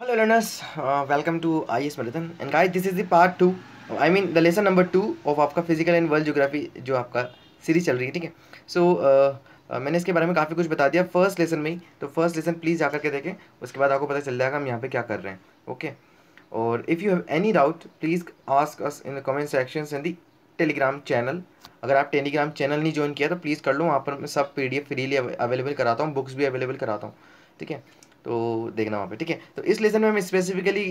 Hello learners, welcome to IES Marathon and guys this is the part 2, I mean the lesson number 2 of आपका physical and world geography जो आपका series चल रही है, ठीक है। सो मैंने इसके बारे में काफ़ी कुछ बता दिया फर्स्ट लेसन में ही, तो फर्स्ट लेसन प्लीज़ जाकर के देखें, उसके बाद आपको पता चल जाएगा हम यहाँ पे क्या कर रहे हैं, ओके। और if you have any doubt please ask us in the comment sections in the Telegram channel. अगर आप टेलीग्राम चैनल नहीं ज्वाइन किया तो प्लीज़ कर लो, वहाँ पर मैं सब PDF फ्रीली अवेलेबल कराता हूँ, बुक्स भी अवेलेबल कराता हूँ, ठीक है। तो देखना वहाँ पे, ठीक है। तो इस लेसन में हम स्पेसिफिकली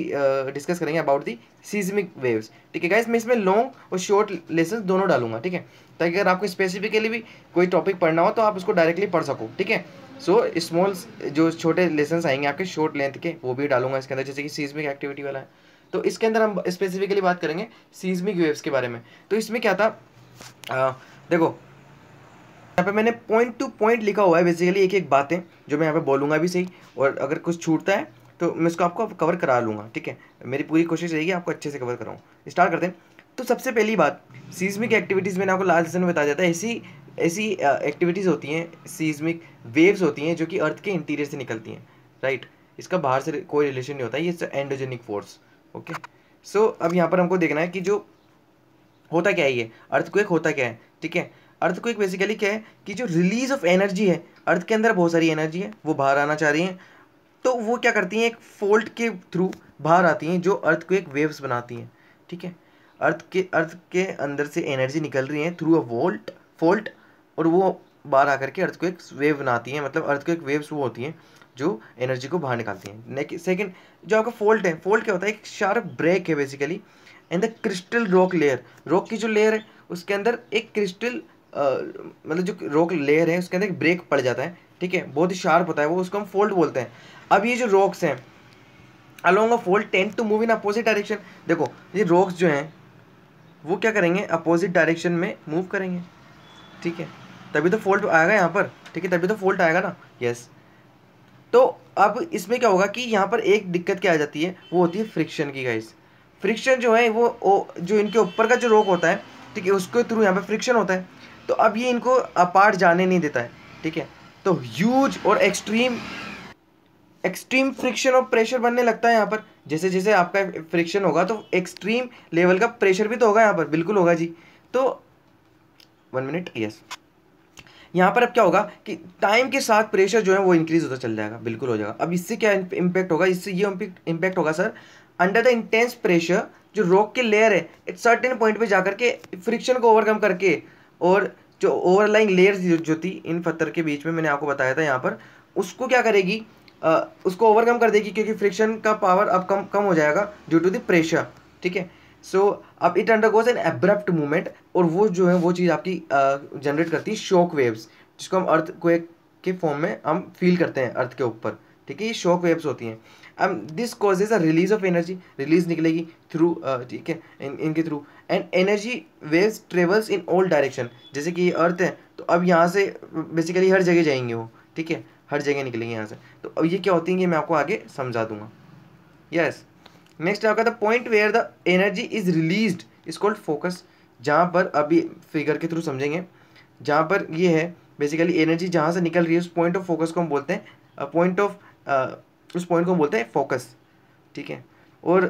डिस्कस करेंगे अबाउट दी सीज्मिक वेव्स, ठीक है गाइस। मैं इसमें लॉन्ग और शॉर्ट लेसन दोनों डालूंगा, ठीक है, ताकि अगर आपको स्पेसिफिकली भी कोई टॉपिक पढ़ना हो तो आप उसको डायरेक्टली पढ़ सको, ठीक है। सो स्मॉल जो छोटे लेसन आएंगे आपके शॉर्ट लेंथ के वो भी डालूंगा इसके अंदर, जैसे कि सीज्मिक एक्टिविटी वाला है। तो इसके अंदर हम स्पेसिफिकली बात करेंगे सीज्मिक वेव्स के बारे में। तो इसमें क्या था, देखो यहाँ पे मैंने पॉइंट टू पॉइंट लिखा हुआ है, बेसिकली एक एक बातें जो मैं यहाँ पे बोलूँगा भी सही, और अगर कुछ छूटता है तो मैं उसको आपको कवर करा लूँगा, ठीक है। मेरी पूरी कोशिश रहेगी आपको अच्छे से कवर कराऊँ। स्टार्ट करते हैं। तो सबसे पहली बात, सीज्मिक एक्टिविटीज़ मैंने आपको लास्ट लेसन में बताया जाता है, ऐसी ऐसी एक्टिविटीज़ होती हैं, सीज्मिक वेव्स होती हैं जो कि अर्थ के इंटीरियर से निकलती हैं, राइट। इसका बाहर से कोई रिलेशन नहीं होता है, ये एंडोजेनिक फोर्स, ओके। सो अब यहाँ पर हमको देखना है कि जो होता क्या है, ये अर्थक्वेक होता क्या है, ठीक है। अर्थक्वेक बेसिकली क्या है कि जो रिलीज ऑफ एनर्जी है, अर्थ के अंदर बहुत सारी एनर्जी है, वो बाहर आना चाह रही है, तो वो क्या करती हैं, एक फोल्ट के थ्रू बाहर आती हैं जो अर्थक्वेक वेव्स बनाती हैं, ठीक है। अर्थ के अंदर से एनर्जी निकल रही है थ्रू अ फोल्ट, और वो बाहर आकर के अर्थक्वेक वेव बनाती हैं, मतलब अर्थक्वेक वेव्स वो होती हैं जो एनर्जी को बाहर निकालती हैं। सेकंड, जो आपका फोल्ट है, फोल्ट क्या होता है, एक शार्प ब्रेक है basically in the crystal rock layer. Rock की जो लेयर है उसके अंदर एक क्रिस्टल मतलब जो रॉक लेयर है उसके अंदर एक ब्रेक पड़ जाता है, ठीक है, बहुत ही शार्प होता है वो, उसको हम फोल्ट बोलते हैं। अब ये जो रॉक्स हैं along a fault tend to move in opposite direction. देखो ये रॉक्स जो हैं वो क्या करेंगे, अपोजिट डायरेक्शन में मूव करेंगे, ठीक है, तभी तो फोल्ट आएगा यहाँ पर, ठीक है, तभी तो फोल्ट आएगा ना, यस। तो अब इसमें क्या होगा कि यहाँ पर एक दिक्कत क्या आ जाती है, वो होती है फ्रिक्शन की, गाइस। फ्रिक्शन जो है वो जो इनके ऊपर का जो रोक होता है, ठीक है, उसके थ्रू यहाँ पे फ्रिक्शन होता है, तो अब ये इनको अपार्ट जाने नहीं देता है, ठीक है। तो ह्यूज और एक्सट्रीम एक्सट्रीम फ्रिक्शन और प्रेशर बनने लगता है यहाँ पर। जैसे जैसे आपका फ्रिक्शन होगा तो एक्सट्रीम लेवल का प्रेशर भी तो होगा यहाँ पर, बिल्कुल होगा जी। तो 1 मिनट, यस। यहाँ पर अब क्या होगा कि टाइम के साथ प्रेशर जो है वो इंक्रीज होता चल जाएगा, बिल्कुल हो जाएगा। अब इससे क्या इम्पैक्ट होगा, इससे ये इम्पैक्ट होगा sir, under the intense pressure जो रॉक के लेयर है एक सर्टेन पॉइंट पे जाकर के फ्रिक्शन को ओवरकम करके, और जो ओवरलाइंग लेयर्स जो थी इन पत्थर के बीच में, मैंने आपको बताया था यहाँ पर, उसको क्या करेगी, उसको ओवरकम कर देगी, क्योंकि फ्रिक्शन का पावर अब कम कम हो जाएगा ड्यू टू द प्रेशर, ठीक है। सो अब it undergoes an abrupt movement, और वो जो है वो चीज़ आपकी जनरेट करती है शॉक वेव्स, जिसको हम अर्थ क्वेक के फॉर्म में हम फील करते हैं अर्थ के ऊपर, ठीक है, ये शॉक वेव्स होती हैं। अब this causes a release of energy, release निकलेगी थ्रू, ठीक है, इनके through, and energy waves travels in all direction. जैसे कि ये अर्थ है तो अब यहाँ से बेसिकली हर जगह जाएंगे वो, ठीक है, हर जगह निकलेंगे यहाँ से। तो अब ये क्या होती है, ये मैं आपको आगे समझा दूंगा, यस। नेक्स्ट आपका the point where the energy is released is called focus. जहाँ पर अभी फिगर के थ्रू समझेंगे, जहाँ पर ये है बेसिकली एनर्जी जहाँ से निकल रही है उस पॉइंट ऑफ फोकस को हम बोलते हैं पॉइंट ऑफ उस पॉइंट को हम बोलते हैं फोकस, ठीक है। और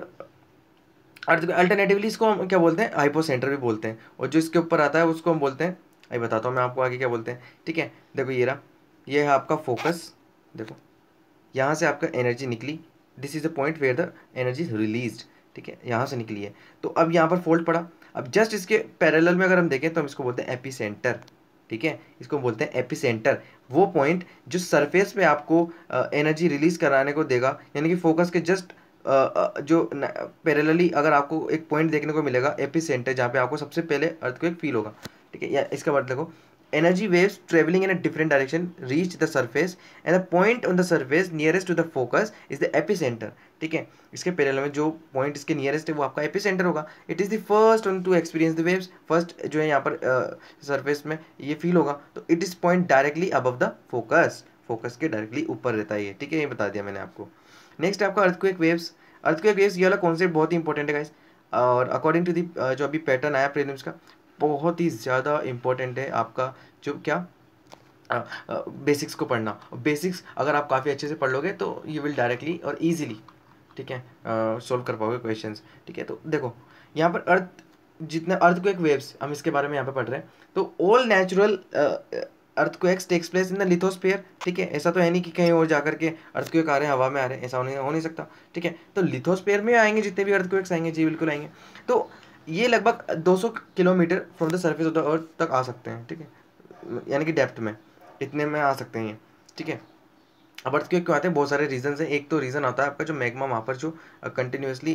अल्टरनेटिवली इसको हम क्या बोलते हैं, हाइपोसेंटर भी बोलते हैं, और जो इसके ऊपर आता है उसको हम बोलते हैं, अभी बताता हूँ मैं आपको आगे क्या बोलते हैं, ठीक है। देखो ये रहा, ये है आपका फोकस, देखो यहाँ से आपका एनर्जी निकली, this is the point where the energy is released, ठीक है, यहाँ से निकली है। तो अब यहाँ पर फोल्ड पड़ा, अब जस्ट इसके पैरेलल में अगर हम देखें तो हम इसको बोलते हैं एपिसेंटर, ठीक है, इसको बोलते हैं एपिसेंटर, वो पॉइंट जो सरफेस पे आपको एनर्जी रिलीज कराने को देगा, यानी कि फोकस के जस्ट जो पैरेलली अगर आपको एक पॉइंट देखने को मिलेगा एपिसेंटर, जहाँ पे आपको सबसे पहले अर्थक्वेक फील होगा, ठीक है। या इसका मतलब देखो, energy waves traveling in a different direction reach the surface and the point on the surface nearest to the focus is the epicenter, ठीक है। इसके पैरेलल में जो पॉइंट इसके नियरेस्ट है वो आपका एपिसेंटर होगा। It is the first one two experience the waves, first जो है यहाँ पर सरफेस में ये फील होगा, तो it is point directly above the focus, focus के डायरेक्टली ऊपर रहता है ये, ठीक है, ये बता दिया मैंने आपको। नेक्स्ट आपका अर्थक्वेक वेव्स। अर्थक्वेक वेव्स ये वाला कॉन्सेप्ट बहुत ही इंपॉर्टेंट है गाइस, और अकॉर्डिंग टू दी जो अभी पैटर्न आया प्रीलिम्स का, बहुत ही ज़्यादा इंपॉर्टेंट है आपका जो क्या बेसिक्स को पढ़ना। बेसिक्स अगर आप काफ़ी अच्छे से पढ़ लोगे तो यू विल डायरेक्टली और ईजिली ठीक है, सोल्व कर पाओगे क्वेश्चंस। ठीक है, तो देखो यहाँ पर अर्थ, जितने अर्थक्वेक वेव्स हम इसके बारे में यहाँ पे पढ़ रहे हैं, तो all natural earthquakes takes place in the lithosphere. ठीक है, ऐसा तो है नहीं कि कहीं और जाकर के अर्थक्वेक आ रहे हैं, हवा में आ रहे हैं, ऐसा हो नहीं सकता। ठीक है, तो लिथोस्फीयर में आएंगे जितने भी अर्थक्वेक्स आएंगे, जी बिल्कुल आएंगे। तो ये लगभग 200 kilometre from the surface of the अर्थ तक आ सकते हैं। ठीक है, यानी कि डेप्थ में इतने में आ सकते हैं ये। ठीक है, अब अर्थक्वेक क्यों आते हैं, बहुत सारे रीजन है। एक तो रीज़न होता है आपका जो मैग्मा वहाँ पर जो कंटिन्यूसली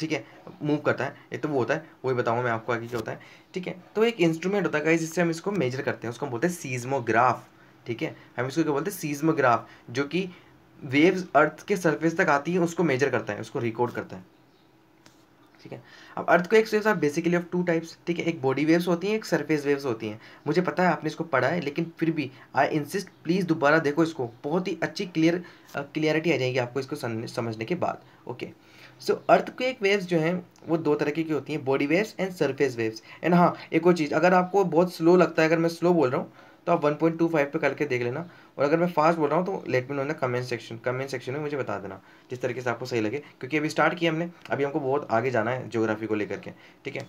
ठीक है मूव करता है, एक तो वो होता है, वही बताऊंगा मैं आपको आगे क्या होता है। ठीक है, तो एक इंस्ट्रूमेंट होता है गाइस जिससे हम इसको मेजर करते हैं, उसको हम बोलते हैं सीज्मोग्राफ। ठीक है, हम इसको क्या बोलते हैं, सीज्मोग्राफ, जो कि वेव्स अर्थ के सरफेस तक आती है उसको मेजर करता है, उसको रिकॉर्ड करता है। ठीक है, अब earthquakes waves are basically of two types. ठीक है, एक बॉडी वेव्स होती हैं, एक सरफेस वेव्स होती हैं। मुझे पता है आपने इसको पढ़ा है, लेकिन फिर भी आई इंसिस्ट, प्लीज़ दोबारा देखो इसको, बहुत ही अच्छी क्लियरिटी आ जाएगी आपको इसको समझने के बाद। ओके, सो अर्थक्वेक वेव्स जो हैं वो दो तरह की होती हैं, body waves and surface waves. And हाँ, एक और चीज़, अगर आपको बहुत स्लो लगता है, अगर मैं स्लो बोल रहा हूँ तो आप 1.25 पे करके देख लेना, और अगर मैं फास्ट बोल रहा हूँ तो let me know in the comment section में मुझे बता देना, जिस तरीके से आपको सही लगे, क्योंकि अभी स्टार्ट किया हमने, अभी हमको बहुत आगे जाना है ज्योग्राफी को लेकर के। ठीक है,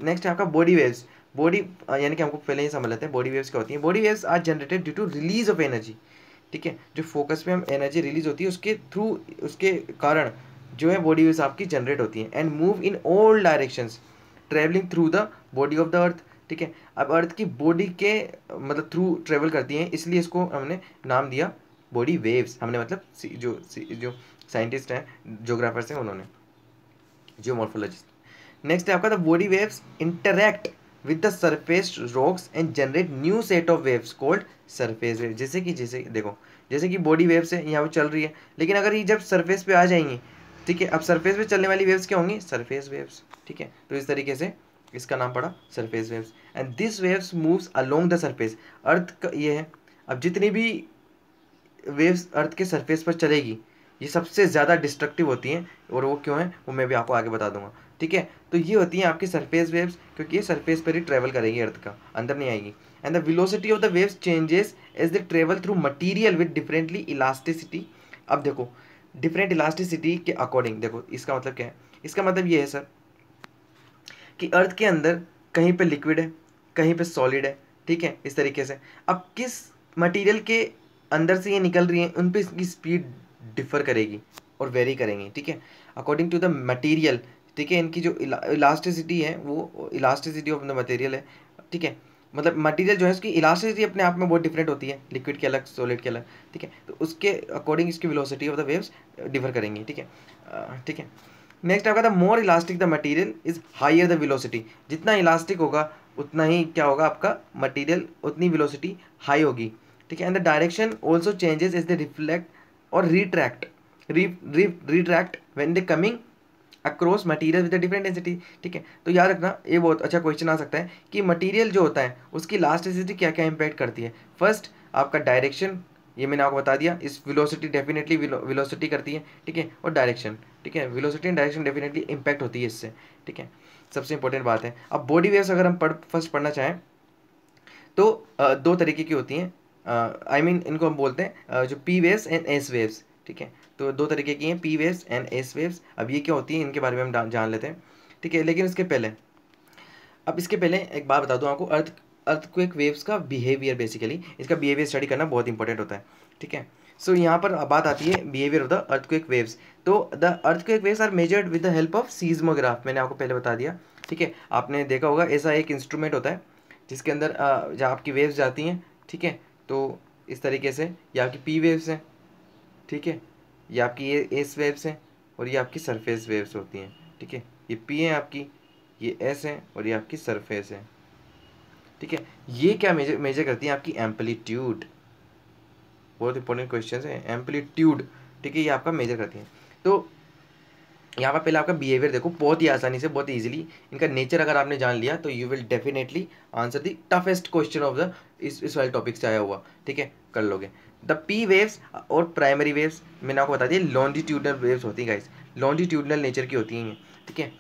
नेक्स्ट है आपका बॉडी वेव्स। बॉडी यानी कि हमको पहले ही समझ लेते हैं बॉडी वेव्स क्या होती हैं। Body waves are generated due to release of energy. ठीक है, जो फोकस पे हम एनर्जी रिलीज होती है उसके थ्रू, उसके कारण जो है बॉडी वेव्स आपकी जनरेट होती हैं, and move in all directions travelling through the body of the अर्थ। ठीक है, अब अर्थ की बॉडी के मतलब थ्रू ट्रेवल करती हैं, इसलिए इसको हमने नाम दिया बॉडी वेव्स। हमने मतलब जो साइंटिस्ट हैं, जोग्राफर्स हैं, उन्होंने, जियोमॉर्फोलॉजिस्ट। नेक्स्ट है आपका the body waves interact with the surface rocks and generate new set of waves called surface wave. जैसे देखो, जैसे कि बॉडी वेव्स है, यहाँ पे चल रही है, लेकिन अगर ये जब सरफेस पे आ जाएंगी, ठीक है, अब सरफेस पे चलने वाली वेव्स क्या होंगी, सरफेस वेव्स। ठीक है, तो इस तरीके से इसका नाम पड़ा surface waves, and this waves moves along the surface. Earth का ये है, अब जितनी भी वेव्स अर्थ के सरफेस पर चलेगी, ये सबसे ज़्यादा डिस्ट्रक्टिव होती हैं, और वो क्यों है वो मैं भी आपको आगे बता दूंगा। ठीक है, तो ये होती हैं आपकी सरफेस वेव्स, क्योंकि ये सरफेस पर ही ट्रेवल करेगी, अर्थ का अंदर नहीं आएगी। And the velocity of the waves changes as they travel through material with differently elasticity. अब देखो, डिफरेंट इलास्टिसिटी के अकॉर्डिंग, देखो इसका मतलब क्या है, इसका मतलब ये है सर कि अर्थ के अंदर कहीं पे लिक्विड है, कहीं पे सॉलिड है। ठीक है, इस तरीके से अब किस मटेरियल के अंदर से ये निकल रही है, उन पे इसकी स्पीड डिफर करेगी और वेरी करेंगी। ठीक है, अकॉर्डिंग टू द मटेरियल। ठीक है, इनकी जो इलास्टिसिटी है वो इलास्टिसिटी ऑफ द मटेरियल है। ठीक है, मतलब मटेरियल जो है उसकी इलास्टिसिटी अपने आप में बहुत डिफरेंट होती है, लिक्विड के अलग, सॉलिड के अलग। ठीक है, तो उसके अकॉर्डिंग इसकी velocity of the waves differ करेंगी। ठीक है, ठीक है। नेक्स्ट आपका the more elastic the material is higher the velocity. जितना इलास्टिक होगा उतना ही क्या होगा, आपका मटेरियल उतनी वेलोसिटी हाई होगी। ठीक है, and the direction also changes is the reflect और retract retract when they coming across material with different density. ठीक है, तो याद रखना, ये बहुत अच्छा क्वेश्चन आ सकता है कि मटीरियल जो होता है उसकी इलास्टिसिटी क्या क्या इंपैक्ट करती है। फर्स्ट आपका डायरेक्शन, ये मैंने आपको बता दिया, इस वेलोसिटी डेफिनेटली वेलोसिटी करती है। ठीक है, और डायरेक्शन, ठीक है, velocity and direction definitely impact होती है इससे। ठीक है, सबसे इंपॉर्टेंट बात है। अब बॉडी वेव्स अगर हम फर्स्ट पढ़ना चाहें तो दो तरीके की होती हैं, आई मीन इनको हम बोलते हैं जो P waves and S waves. ठीक है, तो दो तरीके की हैं, P waves and S waves. अब ये क्या होती है इनके बारे में हम जान लेते हैं। ठीक है, लेकिन इसके पहले एक बात बता दूं आपको, अर्थक्वेक वेव्स का बिहेवियर, बेसिकली इसका बिहेवियर स्टडी करना बहुत इंपॉर्टेंट होता है। ठीक है, सो यहाँ पर बात आती है behaviour of the earthquake waves. तो the earthquake waves are measured with the help of seismograph, मैंने आपको पहले बता दिया। ठीक है, आपने देखा होगा ऐसा एक इंस्ट्रूमेंट होता है जिसके अंदर जहाँ आपकी वेव्स जाती हैं। ठीक है, तो इस तरीके से ये आपकी पी वेव्स हैं। ठीक है, ये आपकी ये एस वेव्स हैं, और ये आपकी सरफेस वेव्स होती हैं। ठीक है, ये पी है आपकी, ये एस है, और ये आपकी सरफेस है। ठीक है, ये क्या मेजर करती है, आपकी एम्पलीट्यूड। बहुत इंपॉर्टेंट क्वेश्चन है, एम्पलीट्यूड। ठीक है, ये आपका मेजर करती है। तो यहाँ पर पहले आपका बिहेवियर देखो, बहुत ही आसानी से, बहुत ईजिली इनका नेचर अगर आपने जान लिया तो you will definitely answer the toughest question of the इस वाले टॉपिक से आया हुआ। ठीक है, कर लोगे। द पी वेव्स और प्राइमरी वेव्स मैंने आपको बता दिया लॉन्जिट्यूडनल वेव्स होती हैं गाइस, लॉन्जिट्यूडनल नेचर की होती हैं। ठीक है,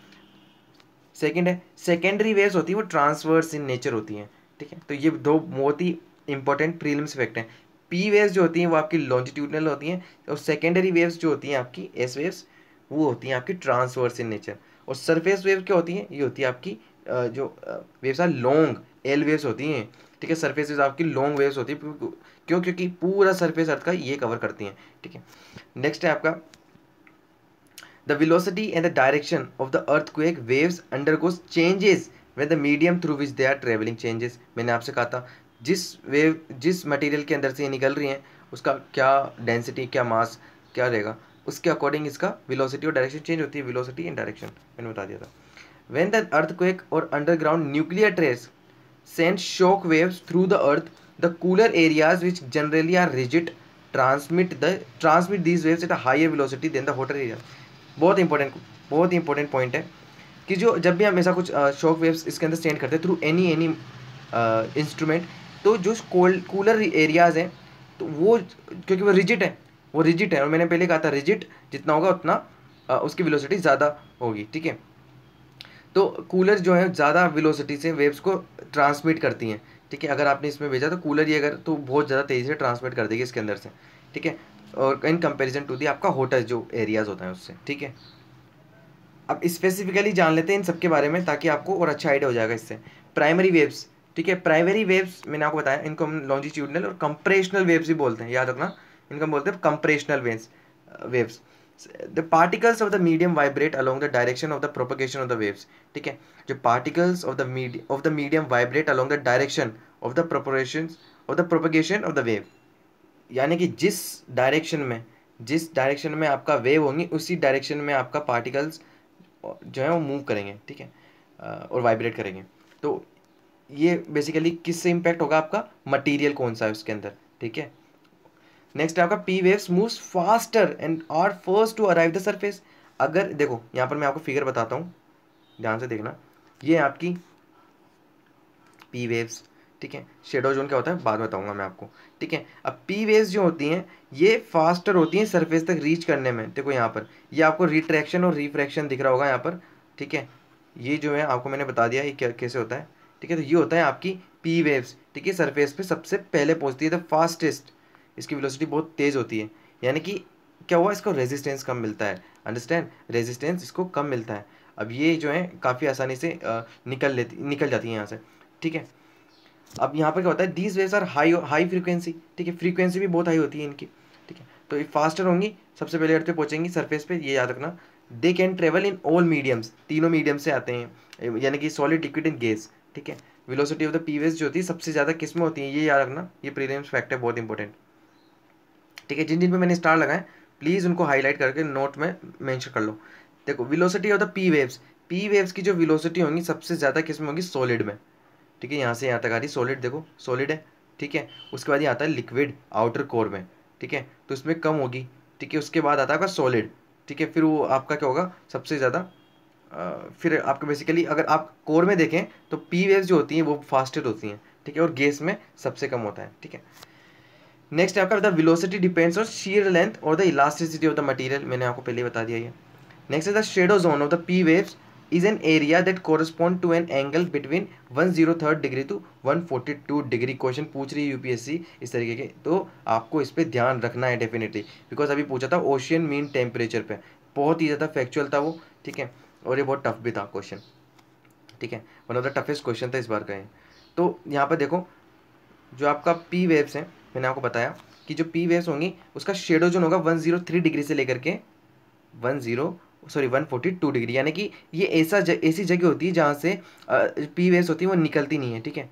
सेकेंड है सेकेंडरी वेव्स होती है, वो ट्रांसवर्स इन नेचर होती हैं। ठीक है, तो ये दो बहुत ही इंपॉर्टेंट प्रीलिम्स फैक्ट हैं। पी वेव्स जो होती हैं वो आपकी लॉन्जिट्यूडनल होती हैं, और सेकेंडरी वेव्स जो होती हैं आपकी एस वेव्स वो होती हैं आपकी ट्रांसवर्स इन नेचर। और सरफेस वेव क्या होती हैं, ये होती है आपकी जो waves are long L waves होती हैं, ठीक है। सरफेस वेव्स आपकी लॉन्ग वेव्स होती है, क्यों, क्योंकि पूरा सरफेस अर्थ का ये कवर करती हैं, ठीक है। नेक्स्ट है आपका the velocity and the direction of the earthquake waves undergoes changes when the medium through which they are traveling changes। मैंने आपसे कहा था जिस वेव जिस मटेरियल के अंदर से ये निकल रही हैं उसका क्या डेंसिटी, क्या मास, क्या रहेगा, उसके अकॉर्डिंग इसका वेलोसिटी और डायरेक्शन चेंज होती है। वेलोसिटी एंड डायरेक्शन मैंने बता दिया था। when the earthquake or underground nuclear trace sends shock waves through the earth, the cooler areas which generally are rigid transmit these waves at a higher velocity than the hotter areas। बहुत ही important point है कि जो जब भी हम ऐसा कुछ shock waves इसके अंदर सेंड करते हैं थ्रू एनी इंस्ट्रूमेंट, तो जो कूलर एरियाज हैं तो वो क्योंकि वो रिजिड है और मैंने पहले कहा था रिजिड जितना होगा उतना उसकी वेलोसिटी ज़्यादा होगी, ठीक है। तो कूलर जो है ज़्यादा वेलोसिटी से वेव्स को ट्रांसमिट करती हैं, ठीक है। अगर आपने इसमें भेजा तो कूलर ही अगर तो बहुत ज़्यादा तेज़ी से ट्रांसमिट कर देगी इसके अंदर से, ठीक है। और इन कंपैरिजन टू दी आपका होटर जो एरियाज होता है उससे, ठीक है। अब स्पेसिफिकली जान लेते हैं इन सब के बारे में ताकि आपको और अच्छा आइडिया हो जाएगा इससे। प्राइमरी वेव्स, ठीक है। प्राइमरी वेव्स मैंने आपको बताया इनको हम लॉन्जिट्यूडनल और कंप्रेशनल वेव्स भी बोलते हैं, याद रखना इनको हम बोलते हैं compressional waves. The particles of the medium vibrate along the direction of the propagation of the waves, ठीक है। जो particles of the medium vibrate along the direction of the propagation of the wave, यानी कि जिस direction में आपका wave होंगी उसी डायरेक्शन में आपका पार्टिकल्स जो है वो मूव करेंगे, ठीक है, और वाइब्रेट करेंगे। तो ये बेसिकली किससे इम्पैक्ट होगा, आपका मटेरियल कौन सा है उसके अंदर, ठीक है। नेक्स्ट है आपका P waves moves faster and are first to arrive the surface. अगर देखो यहाँ पर मैं आपको फिगर बताता हूँ, ध्यान से देखना, ये आपकी पी वेव्स, ठीक है। शेडो जोन क्या होता है बाद में बताऊंगा मैं आपको, ठीक है। अब पी वेव्स जो होती हैं ये फास्टर होती हैं सरफेस तक रीच करने में। देखो यहाँ पर ये आपको रिट्रैक्शन और रिफ्रैक्शन दिख रहा होगा यहाँ पर, ठीक है। ये जो है आपको मैंने बता दिया ये क्या कैसे होता है, ठीक है। तो ये होता है आपकी पी वेव्स, ठीक है। सरफेस पे सबसे पहले पहुँचती है द फास्टेस्ट, इसकी वेलोसिटी बहुत तेज़ होती है, यानी कि क्या हुआ इसको रेजिस्टेंस कम मिलता है, अंडरस्टैंड, रेजिस्टेंस इसको कम मिलता है। अब ये जो है काफ़ी आसानी से निकल जाती है यहाँ से, ठीक है। अब यहाँ पर क्या होता है these waves are high frequency, ठीक है। फ्रीक्वेंसी भी बहुत हाई होती है इनकी, ठीक है। तो ये फास्टर होंगी, सबसे पहले अर्थ पे पहुँचेंगी सरफेस पे, ये याद रखना। They can travel in all mediums, तीनों मीडियम से आते हैं, यानी कि सॉलिड, लिक्विड एंड गैस, ठीक है। Velocity of the P waves जो होती है सबसे ज़्यादा किस में होती है, ये याद रखना, ये प्रीलिम्स फैक्ट है बहुत इंपॉर्टेंट, ठीक है। जिन जिन पे मैंने स्टार लगाए प्लीज़ उनको हाईलाइट करके नोट में मेंशन कर लो। देखो velocity of the P waves की जो वेलोसिटी होंगी सबसे ज़्यादा किस में होगी, सॉलिड में, ठीक है। यहाँ से यहाँ तक आ रही सॉलिड, देखो सॉलिड है, ठीक है। उसके बाद ये आता है लिक्विड आउटर कोर में, ठीक है, तो इसमें कम होगी, ठीक है। उसके बाद आता है आपका सॉलिड, ठीक है। फिर वो आपका क्या होगा सबसे ज़्यादा, फिर आपका बेसिकली अगर आप कोर में देखें तो पी वेव्स जो होती हैं वो फास्टेस्ट होती हैं, ठीक है, और गैस में सबसे कम होता है, ठीक है। नेक्स्ट आपका the velocity depends on shear length और the elasticity of the material, मैंने आपको पहले बता दिया ये। Next is the shadow zone of the P waves is an area that correspond to an angle between 103 degree to 142 degree. Question पूछ रही है यूपीएससी इस तरीके के, तो आपको इस पर ध्यान रखना है डेफिनेटली, बिकॉज अभी पूछा था ओशियन मीन टेम्परेचर पे, बहुत ही ज़्यादा फैक्चुअल था वो, ठीक है, और ये बहुत टफ भी था क्वेश्चन, ठीक है। One of the toughest question था इस बार का। तो यहाँ पर देखो जो आपका पी वेव्स है, मैंने आपको बताया कि जो पी वेव्स होंगी उसका शेडो जोन होगा 103 डिग्री से लेकर के 142 डिग्री, यानी कि ये ऐसी जगह होती है जहाँ से पी वेव्स होती है वो निकलती नहीं है, ठीक है,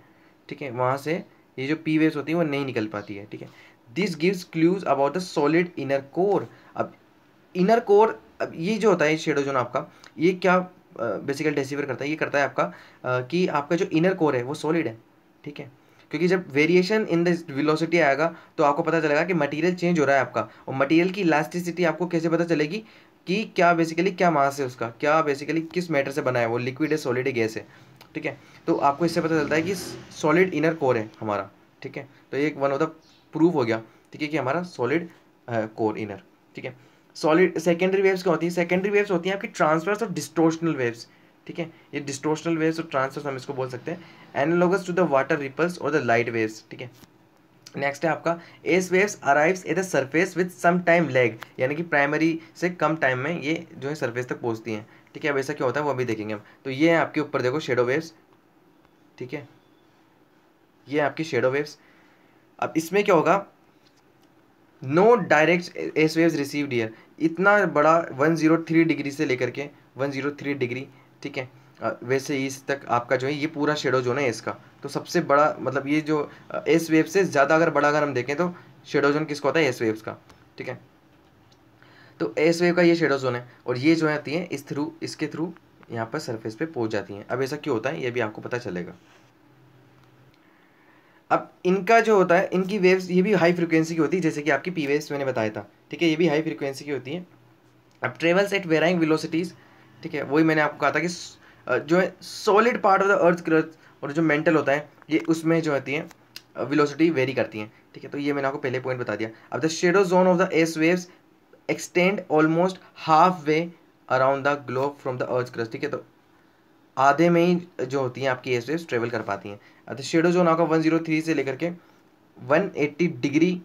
ठीक है। वहाँ से ये जो पी वेव्स होती है वो नहीं निकल पाती है, ठीक है। This gives clues about the solid inner core. अब इनर कोर, अब ये जो होता है शेडो जोन आपका, ये क्या बेसिकली डिसीवर करता है, ये करता है आपका कि आपका जो इनर कोर है वो सॉलिड है, ठीक है। क्योंकि जब वेरिएशन इन द वेलोसिटी आएगा तो आपको पता चलेगा कि मटेरियल चेंज हो रहा है आपका, और मटेरियल की इलास्टिसिटी आपको कैसे पता चलेगी कि क्या बेसिकली क्या मास है उसका, क्या बेसिकली किस मैटर से बना है, वो लिक्विड है, सॉलिड है, गैस है, ठीक है। तो आपको इससे पता चलता है कि सॉलिड इनर कोर है हमारा, ठीक है। तो ये एक वन ऑफ द प्रूफ हो गया, ठीक है, कि हमारा सॉलिड कोर इनर, ठीक है। सॉलिड सेकेंडरी वेव्स क्या होती है, सेकेंडरी वेव्स होती हैं आपकी ट्रांसवर्स और डिस्टोर्शनल वेव्स, ठीक है। ये डिस्टोर्शनल वेव्स और ट्रांसवर्स हम इसको बोल सकते हैं, analogous to the water ripples और द लाइट वेव्स, ठीक है। नेक्स्ट है आपका S waves arrives at the surface with some time lag, यानी कि प्राइमरी से कम टाइम में ये जो है सरफेस तक पहुंचती हैं। ठीक है, अब ऐसा क्या होता है वो अभी देखेंगे हम। तो ये है आपके ऊपर देखो शेडो वेव्स, ठीक है, ये है आपकी शेडो वेव्स। अब इसमें क्या होगा, no direct S waves received here, इतना बड़ा 103 डिग्री से लेकर के 103 डिग्री, ठीक है, वैसे इस तक आपका जो है ये पूरा शेडो जोन है इसका। तो सबसे बड़ा मतलब ये जो एस वेव से ज़्यादा अगर बड़ा अगर हम देखें तो शेडो जोन किसका होता है, एस वेव्स का। ठीक है, तो एस वेव का ये शेडो जोन है, और ये जो आती है इस थ्रू, इसके थ्रू यहाँ पर सरफेस पे पहुँच जाती हैं। अब ऐसा क्यों होता है ये भी आपको पता चलेगा। अब इनका जो होता है, इनकी वेव्स ये भी हाई फ्रिक्वेंसी की होती है, जैसे कि आपकी पी वेव्स मैंने बताया था। ठीक है, ये भी हाई फ्रिक्वेंसी की होती है। अब ट्रेवल्स एट वेराइंग वेलोसिटीज़, ठीक है, वही मैंने आपको कहा था कि जो है solid part of the earth crust और जो मेंटल होता है ये उसमें जो होती है वेलोसिटी वेरी करती हैं। ठीक है, तो ये मैंने आपको पहले पॉइंट बता दिया। अब the shadow zone of the S waves extend almost half way around the globe from the earth crust. ठीक है, तो आधे में ही जो होती हैं आपकी एस वेव्स ट्रेवल कर पाती हैं। अब द शेडो जोन आपका 103 से लेकर के 180 degree,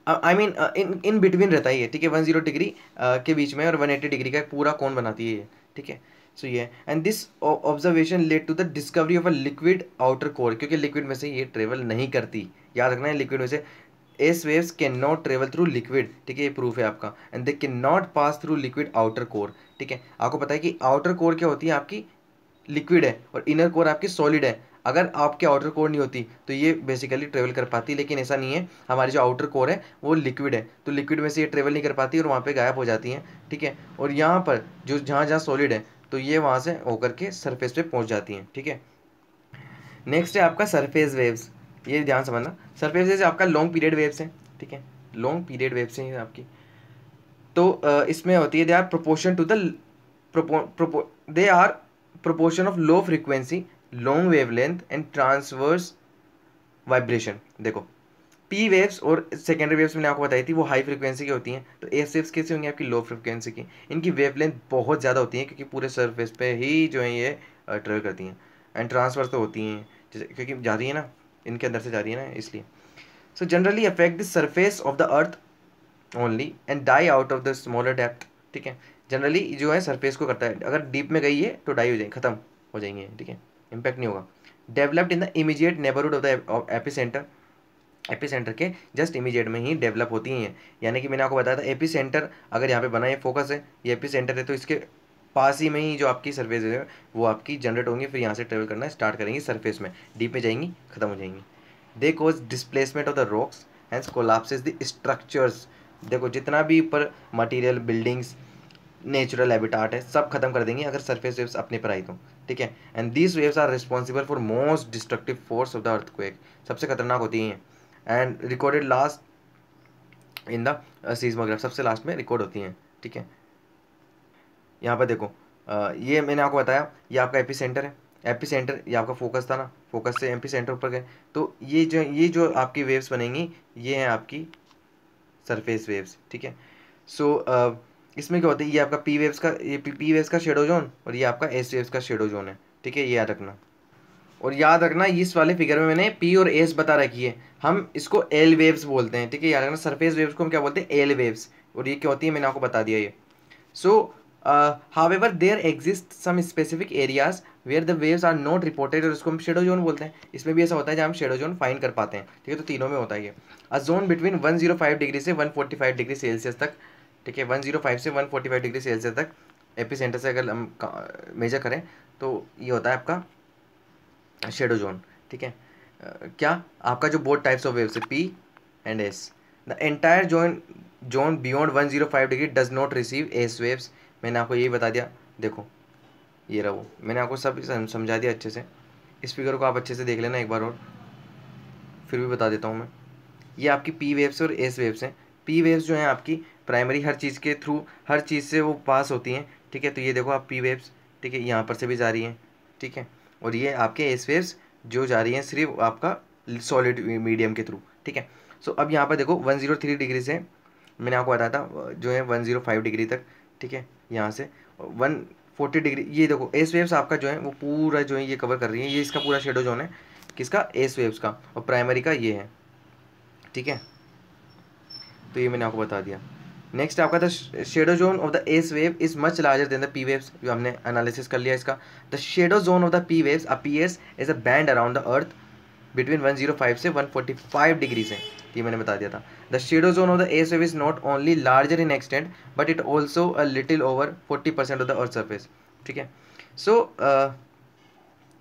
I mean in in between रहता है ये। ठीक है, 10 डिग्री के बीच में और 180 डिग्री का पूरा कोण बनाती है ये। ठीक है, सो ये and this observation led to the discovery of a liquid outer core, क्योंकि लिक्विड में से ये ट्रेवल नहीं करती, याद रखना है, लिक्विड में से S waves can not travel through liquid. ठीक है, ये प्रूफ है आपका। And they can not pass through liquid outer core. ठीक है, आपको पता है कि आउटर कोर क्या होती है आपकी, लिक्विड है, और इनर कोर आपकी सॉलिड है। अगर आपके आउटर कोर नहीं होती तो ये बेसिकली ट्रेवल कर पाती, लेकिन ऐसा नहीं है, हमारी जो आउटर कोर है वो लिक्विड है, तो लिक्विड में से ये ट्रेवल नहीं कर पाती और वहाँ पे गायब हो जाती हैं। ठीक है, और यहाँ पर जो जहाँ जहाँ सॉलिड है तो ये वहाँ से होकर के सरफेस पे पहुँच जाती हैं। ठीक है, नेक्स्ट है आपका सरफेस वेव्स, ये ध्यान समझना। सरफेस वेव्स आपका लॉन्ग पीरियड वेव्स हैं। ठीक है, लॉन्ग पीरियड वेव्स हैं आपकी। तो इसमें होती है they are proportion to the they are proportion of low frequency, long wavelength and transverse vibration. देखो, पी वेव्स और सेकेंडरी वेव्स मैंने आपको बताई थी वो हाई फ्रीक्वेंसी की होती हैं, तो एस वेव्स कैसे होंगी आपकी, लो फ्रीक्वेंसी की। इनकी वेवलेंथ बहुत ज़्यादा होती है क्योंकि पूरे सरफेस पे ही जो है ये ट्रेवल करती हैं। एंड ट्रांसवर्स तो होती हैं जैसे क्योंकि जा रही है ना, इनके अंदर से जा रही है ना, इसलिए। So generally affect the surface of the earth only and die out of the smaller depth. ठीक है, जनरली जो है सरफेस को करता है, अगर डीप में गई है तो डाई हो जाएगी, खत्म हो जाएंगे। ठीक है, इम्पैक्ट नहीं होगा। Developed in the immediate neighbourhood of the epicentre, epicentre के जस्ट इमीडिएट में ही डेवलप होती हैं। यानी कि मैंने आपको बताया था एपिसेंटर अगर यहाँ पे बना है, फोकस है, ये एपिसेंटर है, तो इसके पास ही में ही जो आपकी सरफेस है वो आपकी जनरेट होंगी, फिर यहाँ से ट्रेवल करना स्टार्ट करेंगी सरफेस में, डीप में जाएंगी, खत्म हो जाएंगी। They cause displacement of the rocks hence collapses the structures. देखो, जितना भी ऊपर मटेरियल, बिल्डिंग्स, नेचुरल हैबिटाट है, सब खत्म कर देंगे अगर सरफेस वेव्स अपने पर आई तो। ठीक है, and these waves are responsible for most destructive force of the earthquake, सबसे खतरनाक होती हैं। And recorded last in the seismograph, सबसे लास्ट में रिकॉर्ड होती हैं। ठीक है, यहाँ पर देखो, ये मैंने आपको बताया ये आपका एपी सेंटर है, एपी सेंटर ये आपका फोकस था ना, फोकस से एपी सेंटर ऊपर गए, तो ये जो आपकी वेव्स बनेंगी ये हैं आपकी सरफेस वेव्स। ठीक है, सो इसमें क्या होता है, ये आपका पी वेव्स का, ये पी वेव्स का शेडो जोन और ये आपका एस वेव्स का शेडो जोन है। ठीक है, ये याद रखना। और याद रखना इस वाले फिगर में मैंने पी और एस बता रखी है, हम इसको एल वेव्स बोलते हैं। ठीक है, याद रखना सरफेस वेव्स को हम क्या बोलते हैं, एल वेव्स, और ये क्या होती है मैंने आपको बता दिया ये। So however there exist some specific areas where the waves are not reported, और उसको हम शेडो जोन बोलते हैं। इसमें भी ऐसा होता है जहाँ हम शेडो जोन फाइंड कर पाते हैं। ठीक है, तो तीनों में होता है ये। अ जोन बिटवीन 105 डिग्री से 145 डिग्री सेल्सियस तक। ठीक है, 105 से 145 डिग्री सेल्सियस तक एपी सेंटर से अगर हम मेजर करें तो ये होता है आपका शेडो जोन। ठीक है, क्या आपका जो बोथ टाइप्स ऑफ वेव्स है P and S, the entire zone beyond 105 degree does not receive S waves. मैंने आपको यही बता दिया। देखो, ये रहा वो, मैंने आपको सब समझा दिया अच्छे से। इस फिगर को आप अच्छे से देख लेना एक बार और, फिर भी बता देता हूँ मैं। ये आपकी पी वेव्स और एस वेव्स हैं। पी वेव्स जो हैं आपकी प्राइमरी हर चीज़ के थ्रू, हर चीज़ से वो पास होती हैं। ठीक है, तो ये देखो आप पी वेव्स, ठीक है, यहाँ पर से भी जा रही हैं। ठीक है, और ये आपके एस वेव्स जो जा रही हैं सिर्फ आपका सॉलिड मीडियम के थ्रू। ठीक है, सो अब यहाँ पर देखो 103 डिग्री से मैंने आपको बताया था जो है 105 डिग्री तक। ठीक है, यहाँ से 140 डिग्री, ये देखो एस वेव्स आपका जो है वो पूरा जो है ये कवर कर रही है, ये इसका पूरा शेडो जोन है। किसका, एस वेव्स का, और प्राइमरी का ये है, ठीक है। तो ये मैंने आपको बता दिया। नेक्स्ट आपका the shadow zone of the S wave is much larger than the P waves, जो हमने एनालिसिस कर लिया इसका। The shadow zone of the P waves appears as a band around the earth between 105 से 145 degree से, ये मैंने बता दिया था। The shadow zone of the S wave is not only larger in extent but it also a little over 40% of the earth surface, ठीक है। So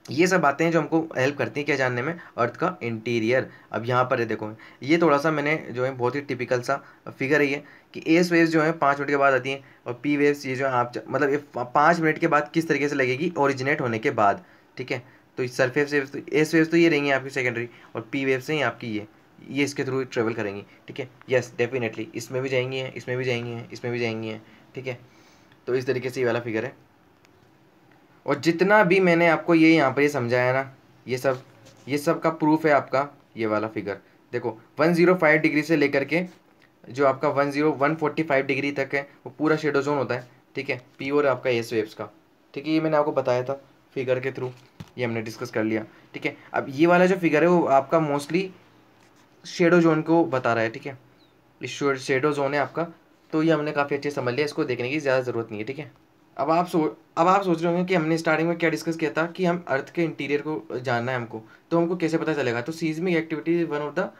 ये सब बातें हैं जो हमको हेल्प करती हैं क्या जानने में, अर्थ का इंटीरियर। अब यहाँ पर है देखो, ये थोड़ा सा मैंने जो है बहुत ही टिपिकल सा फिगर है ये, कि एस वेव्स जो है 5 मिनट के बाद आती हैं, और पी वेव्स ये जो है आप मतलब ये 5 मिनट के बाद किस तरीके से लगेगी, ओरिजिनेट होने के बाद, ठीक है। तो सरफेस वेव्स तो एस वेव्स तो ये रहेंगी आपकी सेकेंडरी, और पी वेव्स हैं आपकी ये इसके थ्रू ट्रेवल करेंगी, ठीक है। यस डेफिनेटली इसमें भी जाएंगी हैं, इसमें भी जाएंगी हैं, इसमें भी जाएंगी हैं, ठीक है। तो इस तरीके से ये वाला फिगर है। और जितना भी मैंने आपको ये यहाँ पर ये समझाया ना, ये सब का प्रूफ है आपका ये वाला फिगर। देखो 105 डिग्री से लेकर के जो आपका 145 डिग्री तक है वो पूरा शेडो जोन होता है, ठीक है, पी और आपका एस वेव्स का, ठीक है। ये मैंने आपको बताया था फिगर के थ्रू, ये हमने डिस्कस कर लिया, ठीक है। अब ये वाला जो फिगर है वो आपका मोस्टली शेडो जोन को बता रहा है, ठीक है। इस शेडो जोन है आपका, तो ये हमने काफ़ी अच्छे समझ लिया, इसको देखने की ज़्यादा ज़रूरत नहीं है, ठीक है। अब आप सोच रहे होंगे कि हमने स्टार्टिंग में क्या डिस्कस किया था, कि हम अर्थ के इंटीरियर को जानना है हमको, तो हमको कैसे पता चलेगा। तो seismic activity is one of the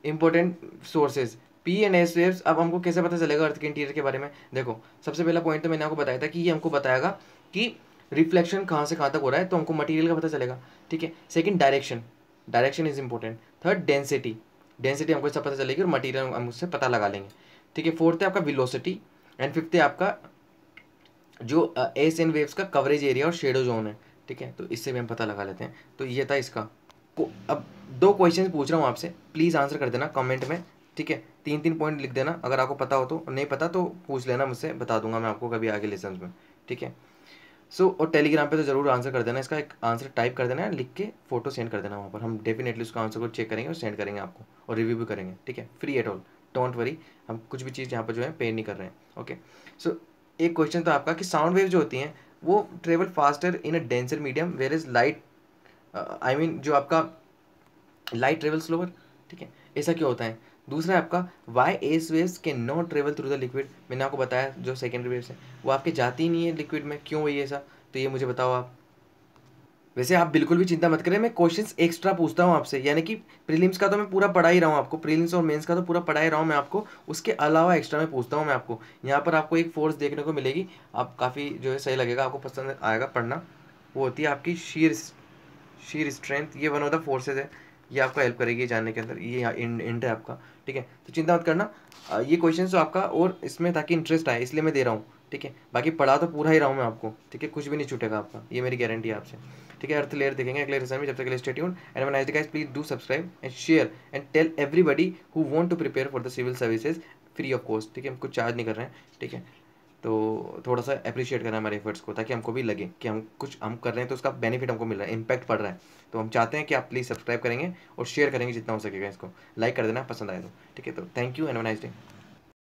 important sources, P and S waves. अब हमको कैसे पता चलेगा अर्थ के इंटीरियर के बारे में, देखो सबसे पहला पॉइंट तो मैंने आपको बताया था कि ये हमको बताएगा कि रिफ्लेक्शन कहाँ से कहाँ तक हो रहा है, तो हमको मटेरियल का पता चलेगा, ठीक है। Second direction is important. Third density हमको इससे पता चलेगी, और मटेरियल हम उससे पता लगा लेंगे, ठीक है। फोर्थ है आपका वेलोसिटी, एंड फिफ्थ है आपका जो एस एन वेव्स का कवरेज एरिया और शेडो जोन है, ठीक है। तो इससे भी हम पता लगा लेते हैं। तो ये था इसका अब 2 क्वेश्चन पूछ रहा हूँ आपसे, प्लीज़ आंसर कर देना कमेंट में, ठीक है। 3-3 पॉइंट लिख देना अगर आपको पता हो तो, नहीं पता तो पूछ लेना मुझसे, बता दूंगा मैं आपको कभी आगे लेसन में, ठीक है। सो और टेलीग्राम पे तो ज़रूर आंसर कर देना, इसका एक आंसर टाइप कर देना, लिख के फोटो सेंड कर देना वहाँ पर, हम डेफिनेटली उसका आंसर को चेक करेंगे और सेंड करेंगे आपको, और रिव्यू भी करेंगे, ठीक है, free at all, don't worry. हम कुछ भी चीज़ यहाँ पर जो है पे नहीं कर रहे हैं, ओके। सो एक क्वेश्चन तो आपका कि साउंड वेव जो होती हैं वो travel faster in a denser medium where is light, I mean जो आपका लाइट ट्रेवल स्लोअर, ठीक है, ऐसा क्यों होता है। दूसरा है आपका why S waves can not travel through the liquid, मैंने आपको बताया जो सेकेंडरी वेव्स है वो आपके जाती ही नहीं है लिक्विड में, क्यों है ये ऐसा, तो ये मुझे बताओ आप। वैसे आप बिल्कुल भी चिंता मत करें, मैं क्वेश्चंस एक्स्ट्रा पूछता हूँ आपसे, यानी कि प्रीलिम्स का तो मैं पूरा पढ़ा ही रहा हूँ आपको, प्रीलिम्स और मेंस का तो पूरा पढ़ा ही रहा हूँ मैं आपको, उसके अलावा एक्स्ट्रा मैं पूछता हूँ मैं आपको। यहाँ पर आपको एक फोर्स देखने को मिलेगी, आप काफ़ी जो है सही लगेगा, आपको पसंद आएगा पढ़ना, वो होती है आपकी शीर स्ट्रेंथ, ये वन ऑफ द फोर्सेज है, ये आपको हेल्प करेगी जानने के अंदर, ये इंट है आपका, ठीक है। तो चिंता मत करना, ये क्वेश्चन तो आपका और इसमें ताकि इंटरेस्ट आए इसलिए मैं दे रहा हूँ, ठीक है। बाकी पढ़ा तो पूरा ही रहा हूँ मैं आपको, ठीक है, कुछ भी नहीं छूटेगा आपका, ये मेरी गारंटी है आपसे, ठीक है। अर्थ लेयर देखेंगे अगले लेसन में, जब तक के लिए stay tuned and have a nice day guys, please do subscribe and share and tell everybody who want to prepare for the civil services free of cost, ठीक है। हम कुछ चार्ज नहीं कर रहे हैं, ठीक है। तो थोड़ा सा अप्रिशिएट करना हमारे एफर्ट्स को, ताकि हमको भी लगे कि हम कुछ हम कर रहे हैं तो उसका बेनिफिट हमको मिल रहा है, इम्पैक्ट पड़ रहा है। तो हम चाहते हैं कि आप प्लीज़ सब्सक्राइब करेंगे और शेयर करेंगे जितना हो सकेगा, इसको लाइक कर देना पसंद आए तो, ठीक है। तो thank you and have a nice day.